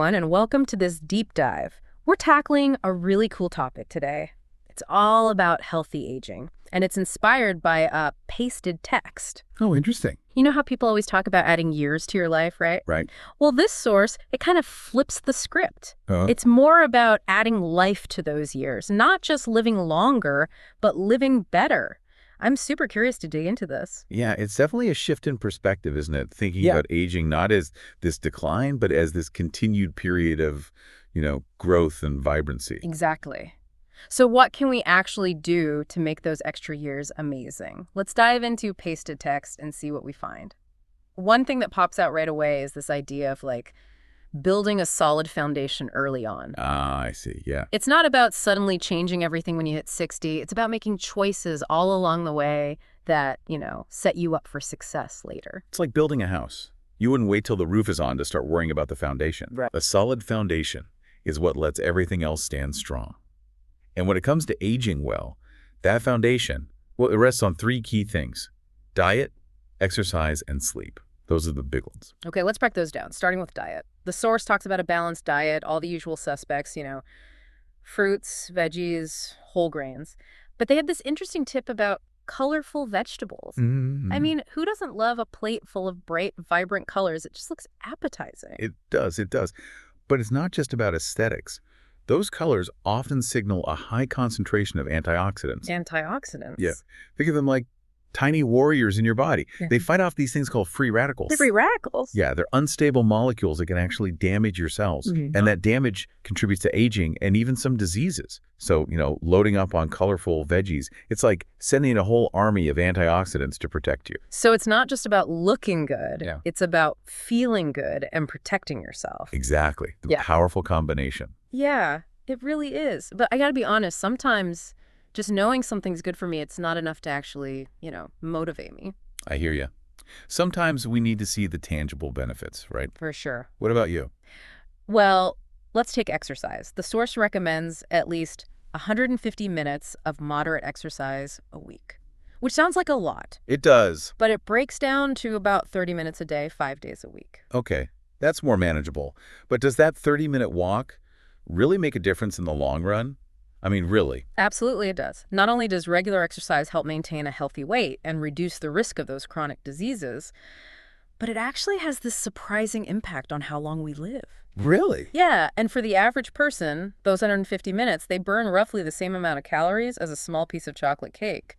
everyone, and welcome to this deep dive. We're tackling a really cool topic today. It's all about healthy aging, and it's inspired by a pasted text. Oh, interesting. You know how people always talk about adding years to your life, right? Right. Well, this source, it kind of flips the script. Uh, It's more about adding life to those years, not just living longer, but living better. I'm super curious to dig into this. yeah, it's definitely a shift in perspective, isn't it? Thinking Yeah. about aging not as this decline, but as this continued period of, growth and vibrancy. Exactly. So what can we actually do to make those extra years amazing? Let's dive into pasted text and see what we find. One thing that pops out right away is this idea of building a solid foundation early on. Ah, I see. Yeah. It's not about suddenly changing everything when you hit 60. It's about making choices all along the way that, set you up for success later. It's like building a house. You wouldn't wait till the roof is on to start worrying about the foundation. Right. A solid foundation is what lets everything else stand strong. And when it comes to aging well, that foundation, it rests on three key things: diet, exercise, and sleep. Those are the big ones. Okay, let's break those down, starting with diet. The source talks about a balanced diet, all the usual suspects, fruits, veggies, whole grains. But they had this interesting tip about colorful vegetables. I mean, who doesn't love a plate full of bright, vibrant colors? It just looks appetizing. It does. But it's not just about aesthetics. Those colors often signal a high concentration of antioxidants. Antioxidants? Yeah. Think of them like tiny warriors in your body. Yeah. They fight off these things called free radicals. Free radicals? Yeah, they're unstable molecules that can actually damage your cells. And that damage contributes to aging and even some diseases. So, loading up on colorful veggies, it's like sending a whole army of antioxidants to protect you. So it's not just about looking good. Yeah. It's about feeling good and protecting yourself. Exactly. The Yeah. powerful combination. Yeah, it really is. But I gotta be honest, sometimes just knowing something's good for me, it's not enough to actually, motivate me. I hear you. Sometimes we need to see the tangible benefits, right? For sure. What about you? Well, let's take exercise. The source recommends at least 150 minutes of moderate exercise a week, which sounds like a lot, It does. but it breaks down to about 30 minutes a day, 5 days a week. Okay, that's more manageable. But does that 30-minute walk really make a difference in the long run? I mean, really? Absolutely it does. Not only does regular exercise help maintain a healthy weight and reduce the risk of those chronic diseases, but it actually has this surprising impact on how long we live. Really? Yeah, and for the average person, those 150 minutes, they burn roughly the same amount of calories as a small piece of chocolate cake.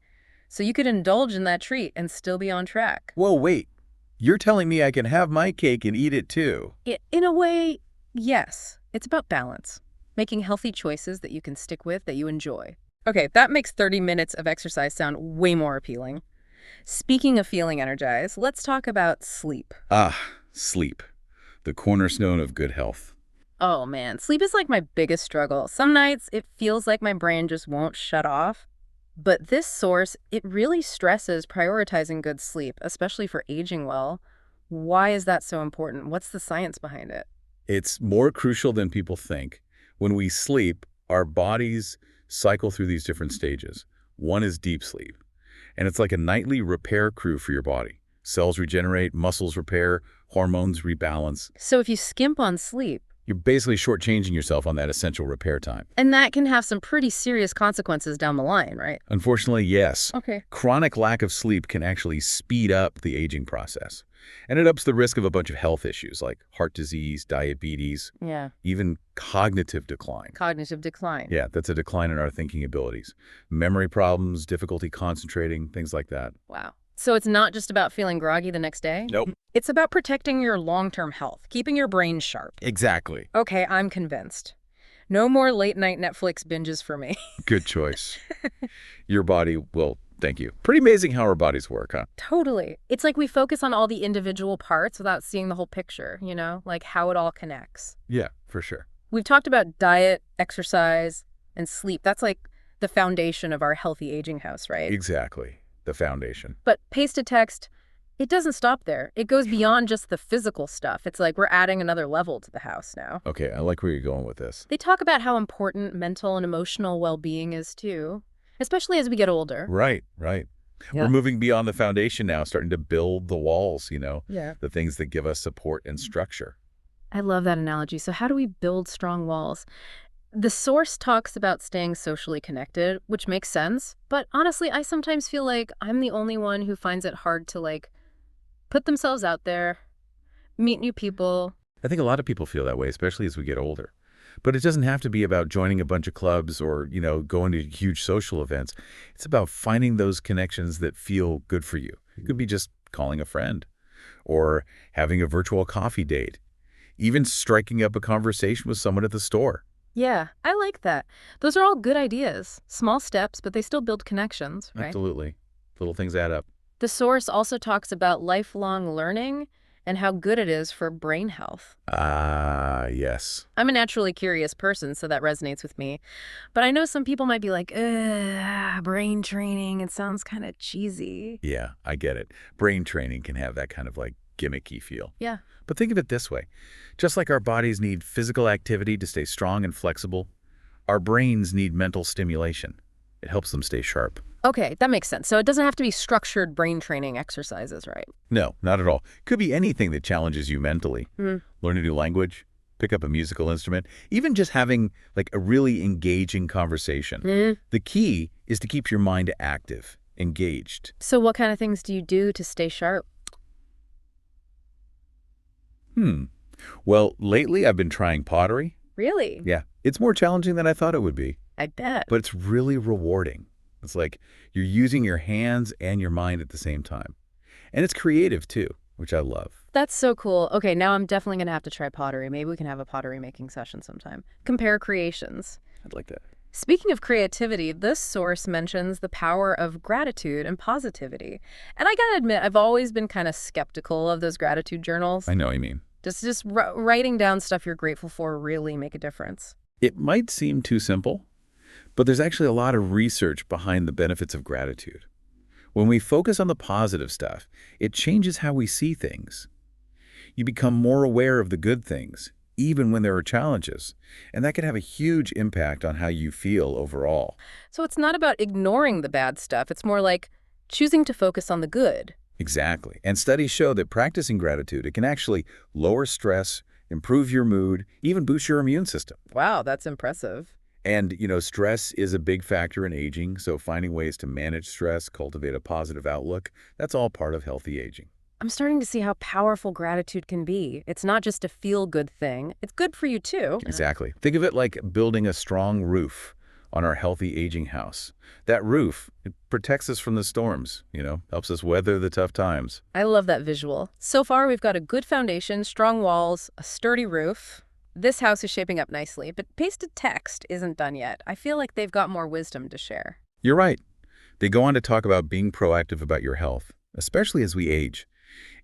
So you could indulge in that treat and still be on track. Whoa, wait. You're telling me I can have my cake and eat it too? In a way, yes. It's about balance. Making healthy choices that you can stick with, that you enjoy. Okay, that makes 30 minutes of exercise sound way more appealing. Speaking of feeling energized, let's talk about sleep. Ah, sleep. The cornerstone of good health. Oh man, sleep is like my biggest struggle. Some nights it feels like my brain just won't shut off. But this source, it really stresses prioritizing good sleep, especially for aging well. Why is that so important? What's the science behind it? It's more crucial than people think. When we sleep, our bodies cycle through these different stages. One is deep sleep, and it's like a nightly repair crew for your body. Cells regenerate, muscles repair, hormones rebalance. So if you skimp on sleep, You're basically shortchanging yourself on that essential repair time. and that can have some pretty serious consequences down the line, right? Unfortunately, yes. Okay. Chronic lack of sleep can actually speed up the aging process. And it ups the risk of a bunch of health issues like heart disease, diabetes, Yeah. even cognitive decline. Cognitive decline. Yeah, that's a decline in our thinking abilities. Memory problems, difficulty concentrating, things like that. Wow. So it's not just about feeling groggy the next day? Nope. It's about protecting your long-term health, keeping your brain sharp. Exactly. Okay, I'm convinced. No more late-night Netflix binges for me. Good choice. Your body will thank you. Pretty amazing how our bodies work, huh? Totally. It's like we focus on all the individual parts without seeing the whole picture, like how it all connects. Yeah, for sure. We've talked about diet, exercise, and sleep. That's like the foundation of our healthy aging house, right? Exactly. The foundation. But pasted text, it doesn't stop there. It goes beyond just the physical stuff. It's like we're adding another level to the house now. Okay, I like where you're going with this. They talk about how important mental and emotional well-being is too, especially as we get older. Right. Yeah. We're moving beyond the foundation now, starting to build the walls, Yeah. the things that give us support and structure. I love that analogy. So how do we build strong walls? The source talks about staying socially connected, which makes sense. But honestly, I sometimes feel like I'm the only one who finds it hard to put themselves out there, meet new people. I think a lot of people feel that way, especially as we get older. But it doesn't have to be about joining a bunch of clubs or, going to huge social events. It's about finding those connections that feel good for you. It could be just calling a friend or having a virtual coffee date, even striking up a conversation with someone at the store. Yeah, I like that. Those are all good ideas. Small steps, but they still build connections, right? Absolutely. Little things add up. The source also talks about lifelong learning and how good it is for brain health. Ah, yes. I'm a naturally curious person, so that resonates with me. But I know some people might be like, ugh, brain training, it sounds kind of cheesy. Yeah, I get it. Brain training can have that kind of gimmicky feel. Yeah. But think of it this way. Just like our bodies need physical activity to stay strong and flexible, our brains need mental stimulation. It helps them stay sharp. Okay, that makes sense. So it doesn't have to be structured brain training exercises, right? No, not at all. Could be anything that challenges you mentally. Hmm. Learn a new language, pick up a musical instrument, even just having a really engaging conversation. Mm. The key is to keep your mind active, engaged. So what kind of things do you do to stay sharp? Well, lately I've been trying pottery. Really? Yeah, it's more challenging than I thought it would be, I bet. but it's really rewarding. It's like you're using your hands and your mind at the same time. And it's creative too, which I love. That's so cool. Okay, now I'm definitely going to have to try pottery. Maybe we can have a pottery making session sometime. Compare creations. I'd like that. Speaking of creativity, this source mentions the power of gratitude and positivity. And I gotta admit, I've always been kind of skeptical of those gratitude journals. I know what you mean. Just writing down stuff you're grateful for really make a difference. It might seem too simple, but there's actually a lot of research behind the benefits of gratitude. When we focus on the positive stuff, it changes how we see things. You become more aware of the good things, even when there are challenges, and that can have a huge impact on how you feel overall. So it's not about ignoring the bad stuff. It's more like choosing to focus on the good. Exactly. And studies show that practicing gratitude, it can actually lower stress, improve your mood, even boost your immune system. Wow, that's impressive. And, stress is a big factor in aging, so finding ways to manage stress, cultivate a positive outlook, that's all part of healthy aging. I'm starting to see how powerful gratitude can be. It's not just a feel-good thing. It's good for you, too. Exactly. Think of it like building a strong roof on our healthy aging house. That roof, it protects us from the storms, helps us weather the tough times. I love that visual. So far, we've got a good foundation, strong walls, a sturdy roof. This house is shaping up nicely, but pasted text isn't done yet. I feel like they've got more wisdom to share. You're right. They go on to talk about being proactive about your health, especially as we age.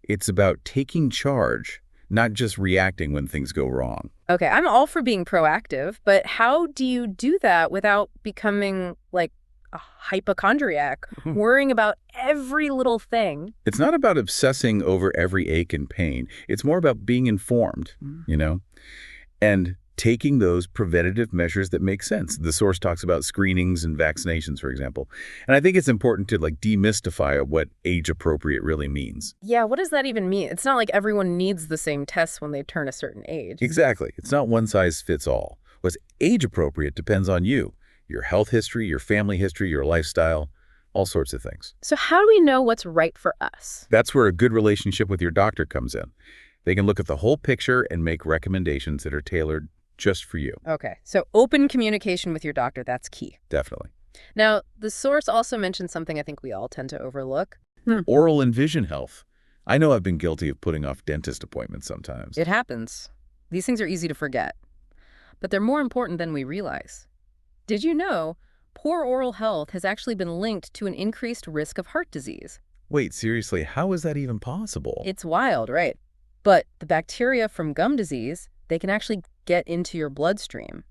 It's about taking charge, not just reacting when things go wrong. Okay, I'm all for being proactive, but how do you do that without becoming like a hypochondriac, worrying about every little thing? It's not about obsessing over every ache and pain. It's more about being informed, and taking those preventative measures that make sense. The source talks about screenings and vaccinations, for example. And I think it's important to demystify what age-appropriate really means. Yeah, what does that even mean? It's not like everyone needs the same tests when they turn a certain age. Exactly. It's not one size fits all. What's age-appropriate depends on you, your health history, your family history, your lifestyle, all sorts of things. So how do we know what's right for us? That's where a good relationship with your doctor comes in. They can look at the whole picture and make recommendations that are tailored just for you. Okay, so open communication with your doctor, that's key. Definitely. Now, the source also mentioned something I think we all tend to overlook. Oral and vision health. I know I've been guilty of putting off dentist appointments sometimes. It happens. These things are easy to forget. But they're more important than we realize. Did you know poor oral health has actually been linked to an increased risk of heart disease? Wait, seriously, how is that even possible? It's wild, right? But the bacteria from gum disease, they can actually get into your bloodstream.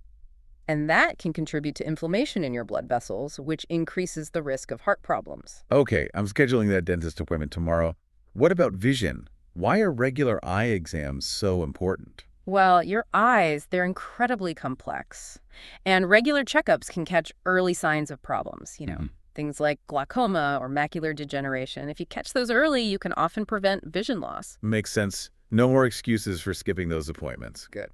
And that can contribute to inflammation in your blood vessels, which increases the risk of heart problems. Okay, I'm scheduling that dentist appointment tomorrow. What about vision? Why are regular eye exams so important? Well, your eyes, they're incredibly complex. And regular checkups can catch early signs of problems, things like glaucoma or macular degeneration. If you catch those early, you can often prevent vision loss. Makes sense. No more excuses for skipping those appointments. Good.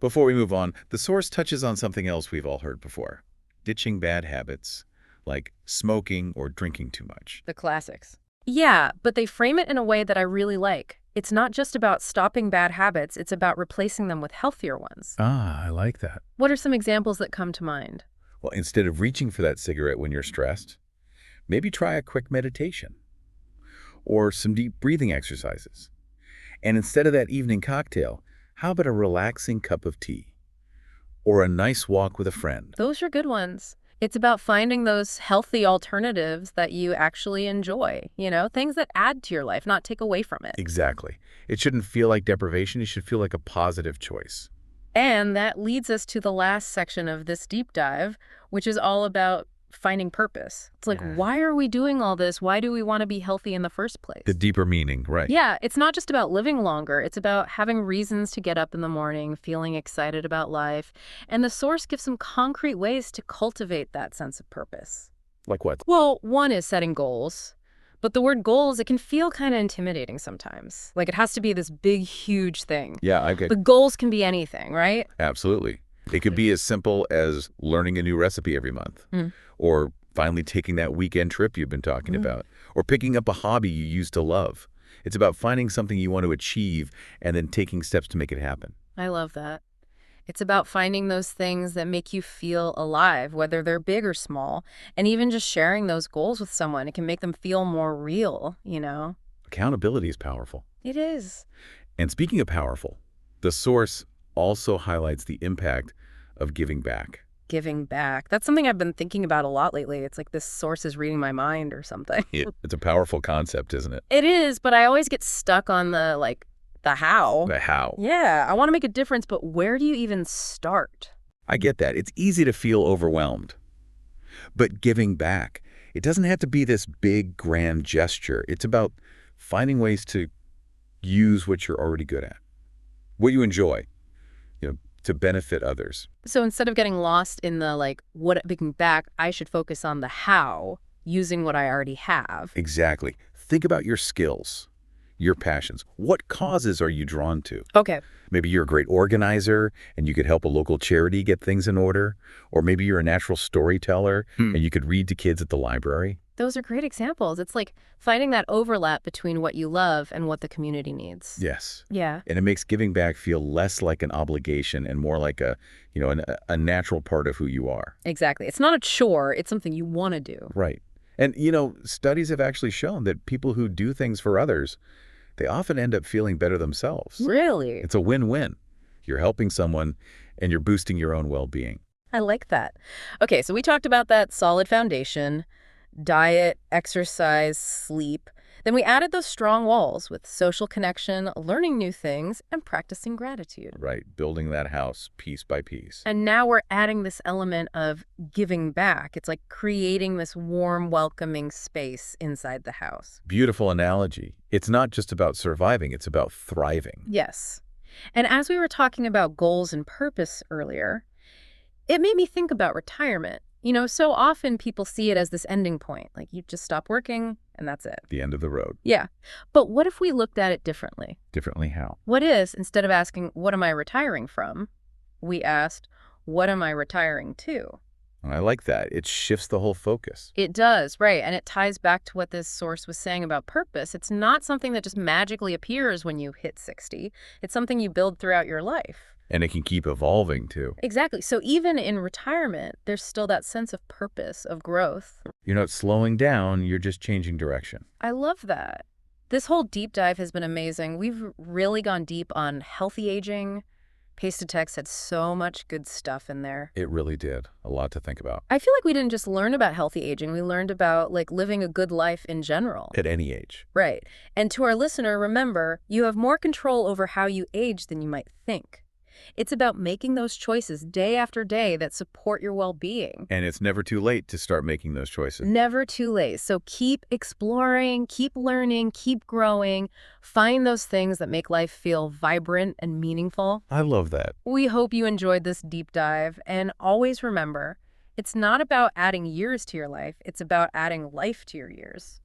Before we move on, the source touches on something else we've all heard before. Ditching bad habits, like smoking or drinking too much. The classics. Yeah, but they frame it in a way that I really like. It's not just about stopping bad habits, it's about replacing them with healthier ones. Ah, I like that. What are some examples that come to mind? Well, instead of reaching for that cigarette when you're stressed, maybe try a quick meditation or some deep breathing exercises. And instead of that evening cocktail, how about a relaxing cup of tea or a nice walk with a friend? Those are good ones. It's about finding those healthy alternatives that you actually enjoy, things that add to your life, not take away from it. Exactly. It shouldn't feel like deprivation. It should feel like a positive choice. And that leads us to the last section of this deep dive, which is all about finding purpose. It's like, why are we doing all this? Why do we want to be healthy in the first place? The deeper meaning, right? Yeah, it's not just about living longer. It's about having reasons to get up in the morning, feeling excited about life. And the source gives some concrete ways to cultivate that sense of purpose. Like what? Well, one is setting goals. But the word goals, it can feel kind of intimidating sometimes. Like it has to be this big, huge thing. Yeah, I get. But goals can be anything, right? Absolutely. It could be as simple as learning a new recipe every month, or finally taking that weekend trip you've been talking about, or picking up a hobby you used to love. It's about finding something you want to achieve and then taking steps to make it happen. I love that. It's about finding those things that make you feel alive, whether they're big or small, and even just sharing those goals with someone. It can make them feel more real. Accountability is powerful. It is. And speaking of powerful, the source also highlights the impact of giving back. Giving back. That's something I've been thinking about a lot lately. It's like this source is reading my mind or something. It's a powerful concept, isn't it? It is, but I always get stuck on the how. The how. Yeah, I want to make a difference, but where do you even start? I get that. It's easy to feel overwhelmed. But giving back, it doesn't have to be this big, grand gesture. It's about finding ways to use what you're already good at, what you enjoy, to benefit others. So instead of getting lost in the what giving back, I should focus on the how, using what I already have. Exactly. Think about your skills, your passions. What causes are you drawn to? Okay. Maybe you're a great organizer and you could help a local charity get things in order. Or maybe you're a natural storyteller and you could read to kids at the library. Those are great examples. It's like finding that overlap between what you love and what the community needs. Yes. Yeah. And it makes giving back feel less like an obligation and more like a natural part of who you are. Exactly. It's not a chore. It's something you want to do. Right. And, studies have actually shown that people who do things for others, they often end up feeling better themselves. Really? It's a win-win. You're helping someone and you're boosting your own well-being. I like that. Okay, so we talked about that solid foundation, diet, exercise, sleep. Then we added those strong walls with social connection, learning new things, and practicing gratitude. Right. Building that house piece by piece. And now we're adding this element of giving back. It's like creating this warm, welcoming space inside the house. Beautiful analogy. It's not just about surviving, it's about thriving. Yes. And as we were talking about goals and purpose earlier, it made me think about retirement. So often people see it as this ending point, like you just stop working and that's it. The end of the road. Yeah. But what if we looked at it differently? Differently how? What is, instead of asking, what am I retiring from, we asked, what am I retiring to? I like that. It shifts the whole focus. It does, right. And it ties back to what this source was saying about purpose. It's not something that just magically appears when you hit 60. It's something you build throughout your life. And it can keep evolving, too. Exactly. So even in retirement, there's still that sense of purpose, of growth. You're not slowing down, you're just changing direction. I love that. This whole deep dive has been amazing. We've really gone deep on healthy aging. Pace to Text had so much good stuff in there. It really did. A lot to think about. I feel like we didn't just learn about healthy aging. We learned about living a good life in general. At any age. Right. And to our listener, remember, you have more control over how you age than you might think. It's about making those choices day after day that support your well-being. And it's never too late to start making those choices. Never too late. So keep exploring, keep learning, keep growing. Find those things that make life feel vibrant and meaningful. I love that. We hope you enjoyed this deep dive. And always remember, it's not about adding years to your life. It's about adding life to your years.